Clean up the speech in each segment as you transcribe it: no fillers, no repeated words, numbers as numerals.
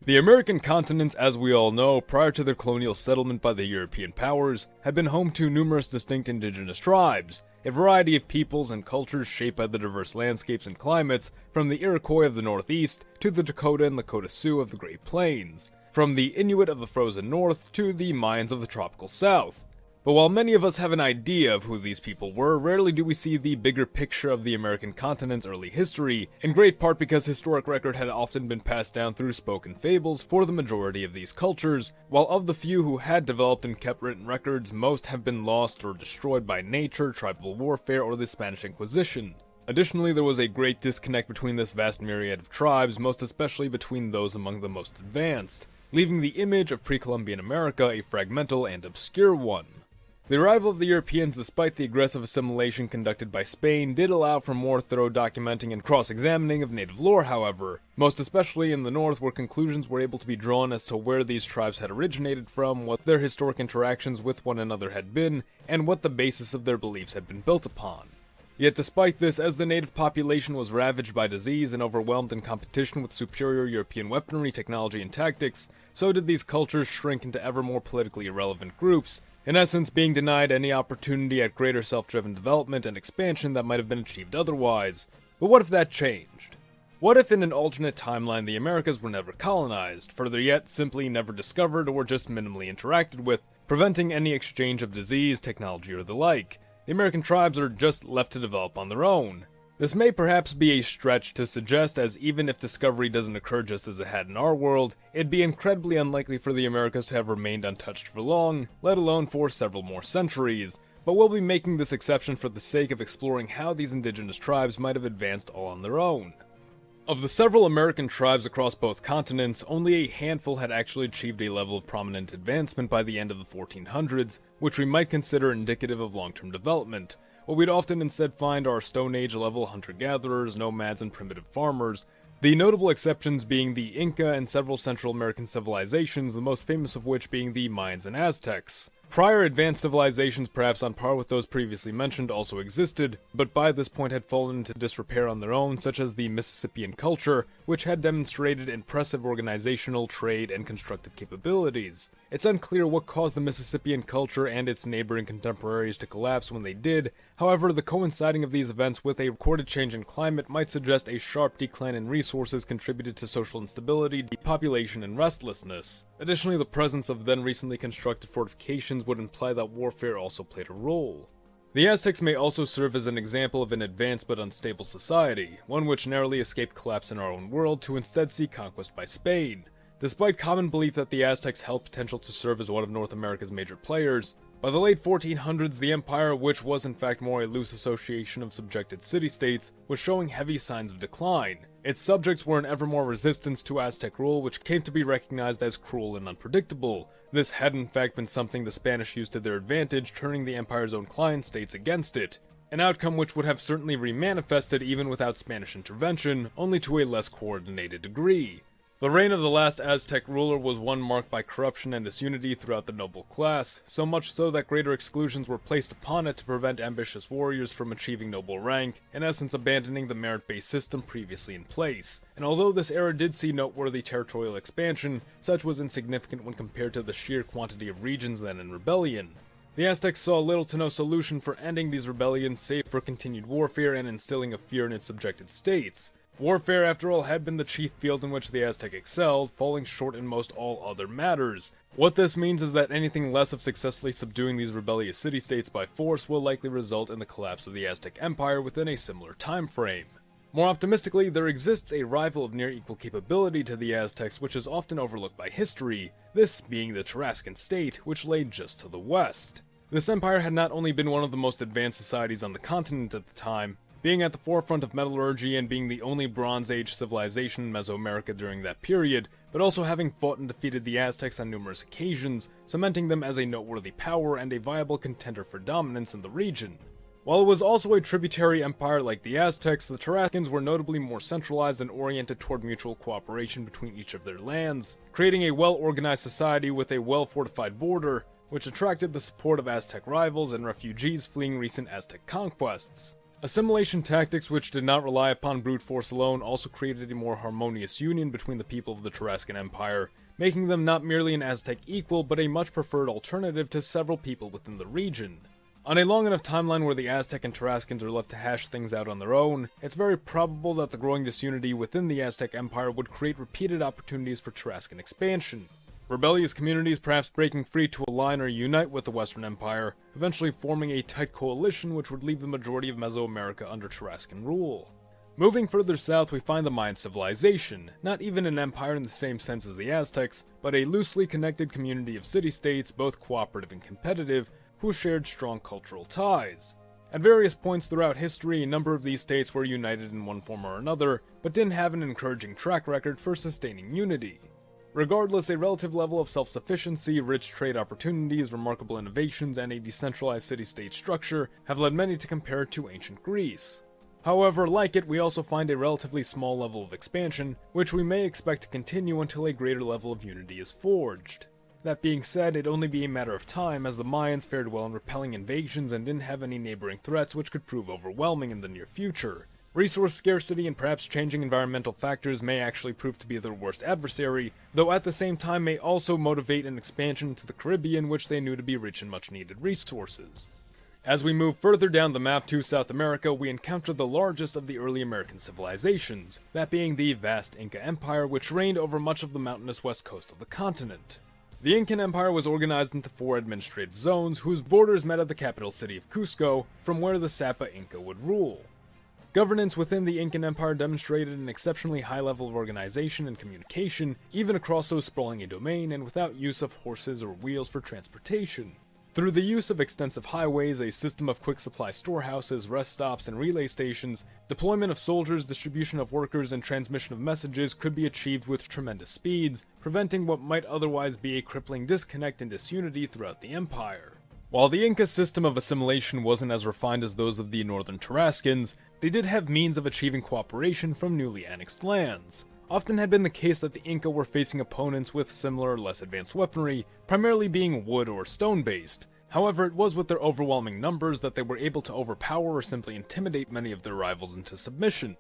The American continents, as we all know, prior to their colonial settlement by the European powers, had been home to numerous distinct indigenous tribes, a variety of peoples and cultures shaped by the diverse landscapes and climates, from the Iroquois of the Northeast to the Dakota and Lakota Sioux of the Great Plains, from the Inuit of the frozen North to the Mayans of the tropical South. But while many of us have an idea of who these people were, rarely do we see the bigger picture of the American continent's early history, in great part because historic record had often been passed down through spoken fables for the majority of these cultures, while of the few who had developed and kept written records, most have been lost or destroyed by nature, tribal warfare, or the Spanish Inquisition. Additionally, there was a great disconnect between this vast myriad of tribes, most especially between those among the most advanced, leaving the image of pre-Columbian America a fragmental and obscure one. The arrival of the Europeans, despite the aggressive assimilation conducted by Spain, did allow for more thorough documenting and cross-examining of native lore, however, most especially in the north, where conclusions were able to be drawn as to where these tribes had originated from, what their historic interactions with one another had been, and what the basis of their beliefs had been built upon. Yet despite this, as the native population was ravaged by disease and overwhelmed in competition with superior European weaponry, technology, and tactics, so did these cultures shrink into ever more politically irrelevant groups, in essence being denied any opportunity at greater self-driven development and expansion that might have been achieved otherwise. But what if that changed? What if in an alternate timeline the Americas were never colonized, further yet simply never discovered or just minimally interacted with, preventing any exchange of disease, technology, or the like? The American tribes are just left to develop on their own. This may perhaps be a stretch to suggest, as even if discovery doesn't occur just as it had in our world, it'd be incredibly unlikely for the Americas to have remained untouched for long, let alone for several more centuries. But we'll be making this exception for the sake of exploring how these indigenous tribes might have advanced all on their own. Of the several American tribes across both continents, only a handful had actually achieved a level of prominent advancement by the end of the 1400s, which we might consider indicative of long-term development. What we'd often instead find are Stone Age level hunter-gatherers, nomads, and primitive farmers, the notable exceptions being the Inca and several Central American civilizations, the most famous of which being the Mayans and Aztecs. Prior advanced civilizations, perhaps on par with those previously mentioned, also existed, but by this point had fallen into disrepair on their own, such as the Mississippian culture, which had demonstrated impressive organizational, trade, and constructive capabilities. It's unclear what caused the Mississippian culture and its neighboring contemporaries to collapse when they did. However, the coinciding of these events with a recorded change in climate might suggest a sharp decline in resources contributed to social instability, depopulation, and restlessness. Additionally, the presence of then recently constructed fortifications would imply that warfare also played a role. The Aztecs may also serve as an example of an advanced but unstable society, one which narrowly escaped collapse in our own world to instead see conquest by Spain. Despite common belief that the Aztecs held potential to serve as one of North America's major players, by the late 1400s the empire, which was in fact more a loose association of subjected city-states, was showing heavy signs of decline. Its subjects were in ever more resistance to Aztec rule, which came to be recognized as cruel and unpredictable. This had in fact been something the Spanish used to their advantage, turning the empire's own client states against it, an outcome which would have certainly remanifested even without Spanish intervention, only to a less coordinated degree. The reign of the last Aztec ruler was one marked by corruption and disunity throughout the noble class, so much so that greater exclusions were placed upon it to prevent ambitious warriors from achieving noble rank, in essence abandoning the merit-based system previously in place. And although this era did see noteworthy territorial expansion, such was insignificant when compared to the sheer quantity of regions then in rebellion. The Aztecs saw little to no solution for ending these rebellions save for continued warfare and instilling of fear in its subjected states. Warfare, after all, had been the chief field in which the Aztec excelled, falling short in most all other matters. What this means is that anything less of successfully subduing these rebellious city-states by force will likely result in the collapse of the Aztec Empire within a similar time frame. More optimistically, there exists a rival of near equal capability to the Aztecs which is often overlooked by history, this being the Tarascan state, which lay just to the west. This empire had not only been one of the most advanced societies on the continent at the time, being at the forefront of metallurgy and being the only Bronze Age civilization in Mesoamerica during that period, but also having fought and defeated the Aztecs on numerous occasions, cementing them as a noteworthy power and a viable contender for dominance in the region. While it was also a tributary empire like the Aztecs, the Tarascans were notably more centralized and oriented toward mutual cooperation between each of their lands, creating a well-organized society with a well-fortified border, which attracted the support of Aztec rivals and refugees fleeing recent Aztec conquests. Assimilation tactics which did not rely upon brute force alone also created a more harmonious union between the people of the Tarascan Empire, making them not merely an Aztec equal, but a much preferred alternative to several people within the region. On a long enough timeline where the Aztec and Tarascans are left to hash things out on their own, it's very probable that the growing disunity within the Aztec Empire would create repeated opportunities for Tarascan expansion. Rebellious communities perhaps breaking free to align or unite with the Western Empire, eventually forming a tight coalition which would leave the majority of Mesoamerica under Tarascan rule. Moving further south, we find the Mayan civilization, not even an empire in the same sense as the Aztecs, but a loosely connected community of city-states, both cooperative and competitive, who shared strong cultural ties. At various points throughout history, a number of these states were united in one form or another, but didn't have an encouraging track record for sustaining unity. Regardless, a relative level of self-sufficiency, rich trade opportunities, remarkable innovations, and a decentralized city-state structure have led many to compare it to ancient Greece. However, like it, we also find a relatively small level of expansion, which we may expect to continue until a greater level of unity is forged. That being said, it'd only be a matter of time, as the Mayans fared well in repelling invasions and didn't have any neighboring threats which could prove overwhelming in the near future. Resource scarcity and perhaps changing environmental factors may actually prove to be their worst adversary, though at the same time may also motivate an expansion to the Caribbean, which they knew to be rich in much needed resources. As we move further down the map to South America, we encounter the largest of the early American civilizations, that being the vast Inca Empire, which reigned over much of the mountainous west coast of the continent. The Incan Empire was organized into 4 administrative zones, whose borders met at the capital city of Cusco, from where the Sapa Inca would rule. Governance within the Incan Empire demonstrated an exceptionally high level of organization and communication, even across so sprawling a domain and without use of horses or wheels for transportation. Through the use of extensive highways, a system of quick supply storehouses, rest stops, and relay stations, deployment of soldiers, distribution of workers, and transmission of messages could be achieved with tremendous speeds, preventing what might otherwise be a crippling disconnect and disunity throughout the empire. While the Inca system of assimilation wasn't as refined as those of the northern Tarascans, they did have means of achieving cooperation from newly annexed lands. Often had been the case that the Inca were facing opponents with similar, less advanced weaponry, primarily being wood or stone-based. However, it was with their overwhelming numbers that they were able to overpower or simply intimidate many of their rivals into submission.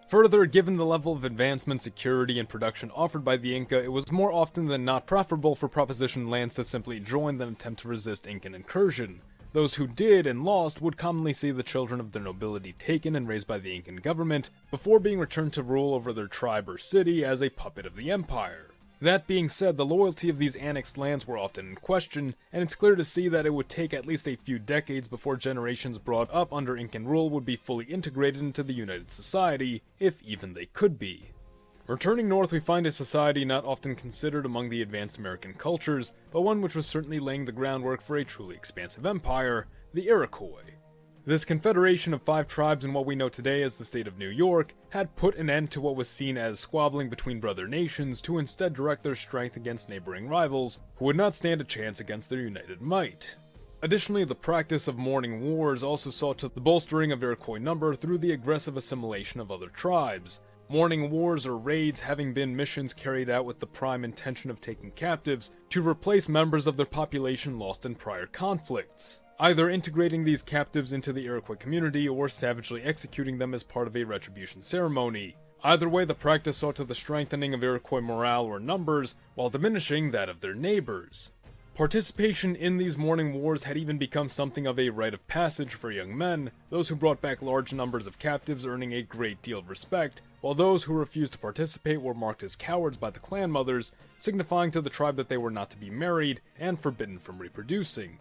Further, given the level of advancement, security, and production offered by the Inca, it was more often than not preferable for proposition lands to simply join than attempt to resist Incan incursion. Those who did and lost would commonly see the children of their nobility taken and raised by the Incan government, before being returned to rule over their tribe or city as a puppet of the empire. That being said, the loyalty of these annexed lands were often in question, and it's clear to see that it would take at least a few decades before generations brought up under Incan rule would be fully integrated into the united society, if even they could be. Returning north, we find a society not often considered among the advanced American cultures, but one which was certainly laying the groundwork for a truly expansive empire, the Iroquois. This confederation of 5 tribes in what we know today as the state of New York had put an end to what was seen as squabbling between brother nations to instead direct their strength against neighboring rivals, who would not stand a chance against their united might. Additionally, the practice of mourning wars also saw to the bolstering of Iroquois number through the aggressive assimilation of other tribes. Mourning wars or raids having been missions carried out with the prime intention of taking captives to replace members of their population lost in prior conflicts, either integrating these captives into the Iroquois community or savagely executing them as part of a retribution ceremony. Either way, the practice saw to the strengthening of Iroquois morale or numbers, while diminishing that of their neighbors. Participation in these mourning wars had even become something of a rite of passage for young men, those who brought back large numbers of captives earning a great deal of respect, while those who refused to participate were marked as cowards by the clan mothers, signifying to the tribe that they were not to be married and forbidden from reproducing.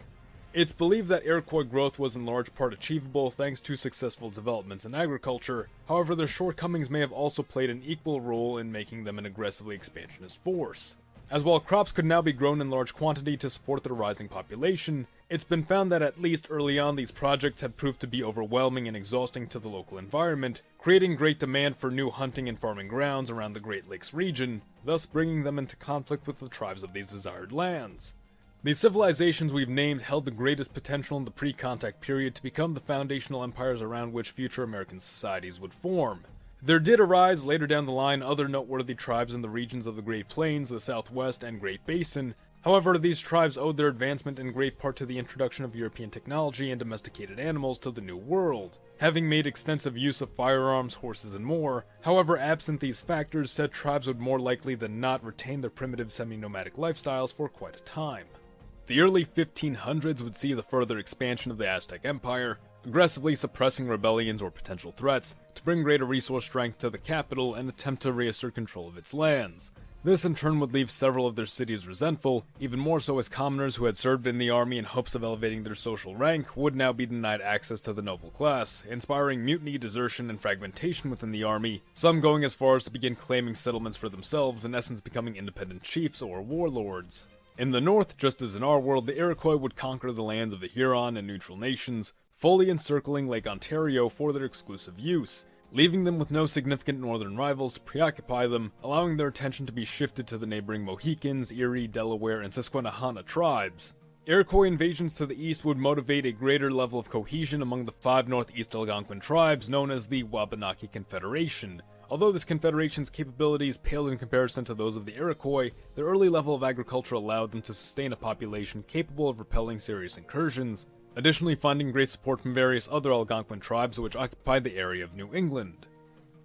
It's believed that Iroquois growth was in large part achievable thanks to successful developments in agriculture, however their shortcomings may have also played an equal role in making them an aggressively expansionist force. As while crops could now be grown in large quantity to support their rising population, it's been found that at least early on these projects had proved to be overwhelming and exhausting to the local environment, creating great demand for new hunting and farming grounds around the Great Lakes region, thus bringing them into conflict with the tribes of these desired lands. These civilizations we've named held the greatest potential in the pre-contact period to become the foundational empires around which future American societies would form. There did arise, later down the line, other noteworthy tribes in the regions of the Great Plains, the Southwest, and Great Basin. However, these tribes owed their advancement in great part to the introduction of European technology and domesticated animals to the New World, having made extensive use of firearms, horses, and more. However, absent these factors, said tribes would more likely than not retain their primitive semi-nomadic lifestyles for quite a time. The early 1500s would see the further expansion of the Aztec Empire, aggressively suppressing rebellions or potential threats to bring greater resource strength to the capital and attempt to reassert control of its lands. This in turn would leave several of their cities resentful, even more so as commoners who had served in the army in hopes of elevating their social rank would now be denied access to the noble class, inspiring mutiny, desertion, and fragmentation within the army, some going as far as to begin claiming settlements for themselves, in essence becoming independent chiefs or warlords. In the north, just as in our world, the Iroquois would conquer the lands of the Huron and neutral nations, fully encircling Lake Ontario for their exclusive use, leaving them with no significant northern rivals to preoccupy them, allowing their attention to be shifted to the neighboring Mohicans, Erie, Delaware, and Susquehanna tribes. Iroquois invasions to the east would motivate a greater level of cohesion among the 5 northeast Algonquin tribes known as the Wabanaki Confederation. Although this confederation's capabilities paled in comparison to those of the Iroquois, their early level of agriculture allowed them to sustain a population capable of repelling serious incursions, additionally finding great support from various other Algonquin tribes which occupied the area of New England.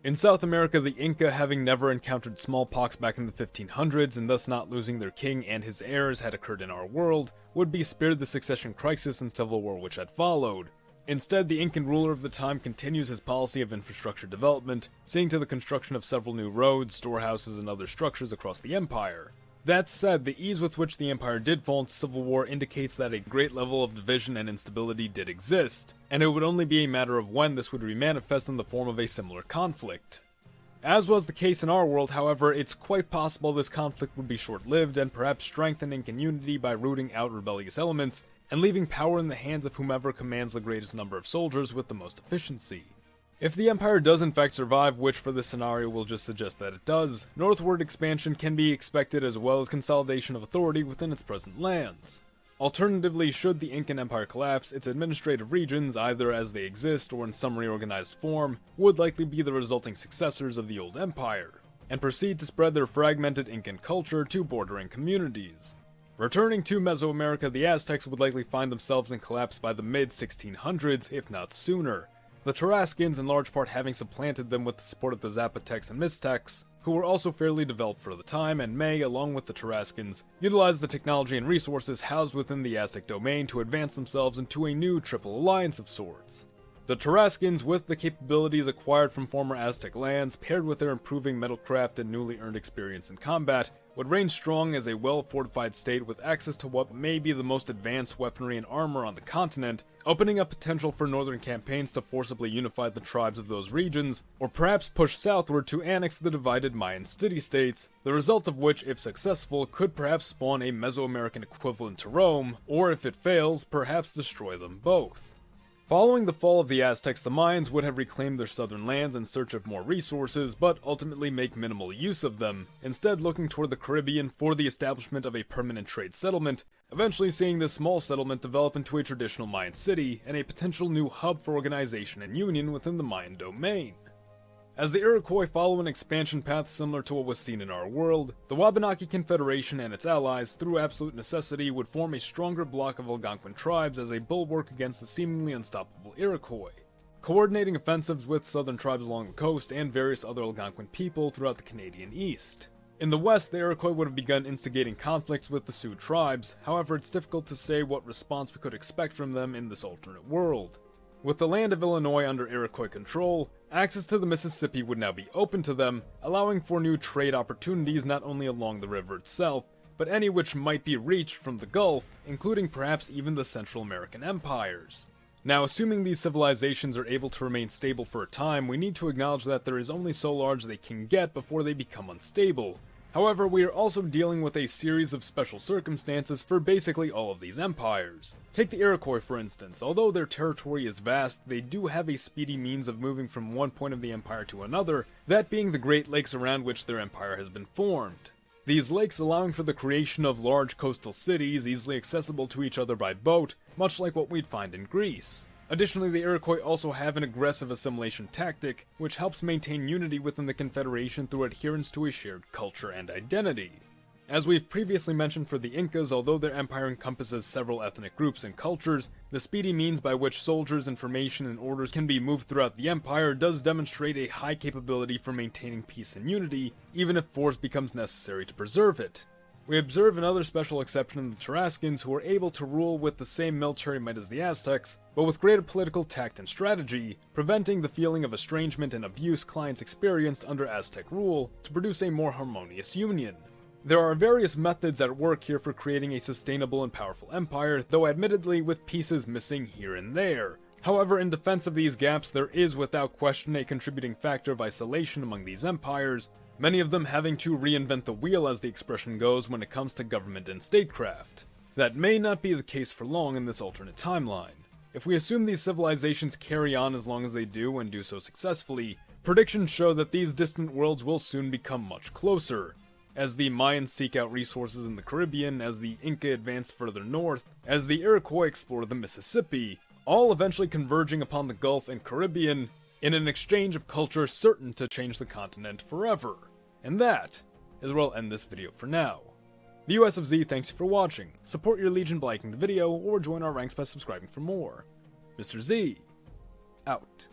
In South America, the Inca, having never encountered smallpox back in the 1500s and thus not losing their king and his heirs had occurred in our world, would be spared the succession crisis and civil war which had followed. Instead, the Incan ruler of the time continues his policy of infrastructure development, seeing to the construction of several new roads, storehouses, and other structures across the empire. That said, the ease with which the empire did fall into civil war indicates that a great level of division and instability did exist, and it would only be a matter of when this would remanifest in the form of a similar conflict. As was the case in our world, however, it's quite possible this conflict would be short-lived and perhaps strengthen Incan unity by rooting out rebellious elements and leaving power in the hands of whomever commands the greatest number of soldiers with the most efficiency. If the empire does in fact survive, which for this scenario will just suggest that it does, northward expansion can be expected as well as consolidation of authority within its present lands. Alternatively, should the Incan Empire collapse, its administrative regions, either as they exist or in some reorganized form, would likely be the resulting successors of the old empire, and proceed to spread their fragmented Incan culture to bordering communities. Returning to Mesoamerica, the Aztecs would likely find themselves in collapse by the mid-1600s, if not sooner, the Tarascans in large part having supplanted them with the support of the Zapotecs and Mixtecs, who were also fairly developed for the time and may, along with the Tarascans, utilize the technology and resources housed within the Aztec domain to advance themselves into a new triple alliance of sorts. The Tarascans, with the capabilities acquired from former Aztec lands, paired with their improving metalcraft and newly earned experience in combat, would reign strong as a well-fortified state with access to what may be the most advanced weaponry and armor on the continent, opening up potential for northern campaigns to forcibly unify the tribes of those regions, or perhaps push southward to annex the divided Mayan city-states, the result of which, if successful, could perhaps spawn a Mesoamerican equivalent to Rome, or if it fails, perhaps destroy them both. Following the fall of the Aztecs, the Mayans would have reclaimed their southern lands in search of more resources, but ultimately make minimal use of them, instead looking toward the Caribbean for the establishment of a permanent trade settlement, eventually seeing this small settlement develop into a traditional Mayan city and a potential new hub for organization and union within the Mayan domain. As the Iroquois follow an expansion path similar to what was seen in our world, the Wabanaki Confederation and its allies, through absolute necessity, would form a stronger block of Algonquin tribes as a bulwark against the seemingly unstoppable Iroquois, coordinating offensives with southern tribes along the coast and various other Algonquin people throughout the Canadian East. In the west, the Iroquois would have begun instigating conflicts with the Sioux tribes, however it's difficult to say what response we could expect from them in this alternate world. With the land of Illinois under Iroquois control, access to the Mississippi would now be open to them, allowing for new trade opportunities not only along the river itself, but any which might be reached from the Gulf, including perhaps even the Central American empires. Now, assuming these civilizations are able to remain stable for a time, we need to acknowledge that there is only so large they can get before they become unstable. However, we are also dealing with a series of special circumstances for basically all of these empires. Take the Iroquois for instance. Although their territory is vast, they do have a speedy means of moving from one point of the empire to another, that being the Great Lakes around which their empire has been formed. These lakes allowing for the creation of large coastal cities easily accessible to each other by boat, much like what we'd find in Greece. Additionally, the Iroquois also have an aggressive assimilation tactic, which helps maintain unity within the Confederation through adherence to a shared culture and identity. As we've previously mentioned for the Incas, although their empire encompasses several ethnic groups and cultures, the speedy means by which soldiers, information, and orders can be moved throughout the empire does demonstrate a high capability for maintaining peace and unity, even if force becomes necessary to preserve it. We observe another special exception in the Tarascans, who are able to rule with the same military might as the Aztecs, but with greater political tact and strategy, preventing the feeling of estrangement and abuse clients experienced under Aztec rule to produce a more harmonious union. There are various methods at work here for creating a sustainable and powerful empire, though admittedly with pieces missing here and there. However, in defense of these gaps, there is without question a contributing factor of isolation among these empires, many of them having to reinvent the wheel, as the expression goes, when it comes to government and statecraft. That may not be the case for long in this alternate timeline. If we assume these civilizations carry on as long as they do and do so successfully, predictions show that these distant worlds will soon become much closer. As the Mayans seek out resources in the Caribbean, as the Inca advance further north, as the Iroquois explore the Mississippi, all eventually converging upon the Gulf and Caribbean in an exchange of culture certain to change the continent forever. And that is where I'll end this video for now. The US of Z thanks you for watching. Support your legion by liking the video, or join our ranks by subscribing for more. Mr. Z, out.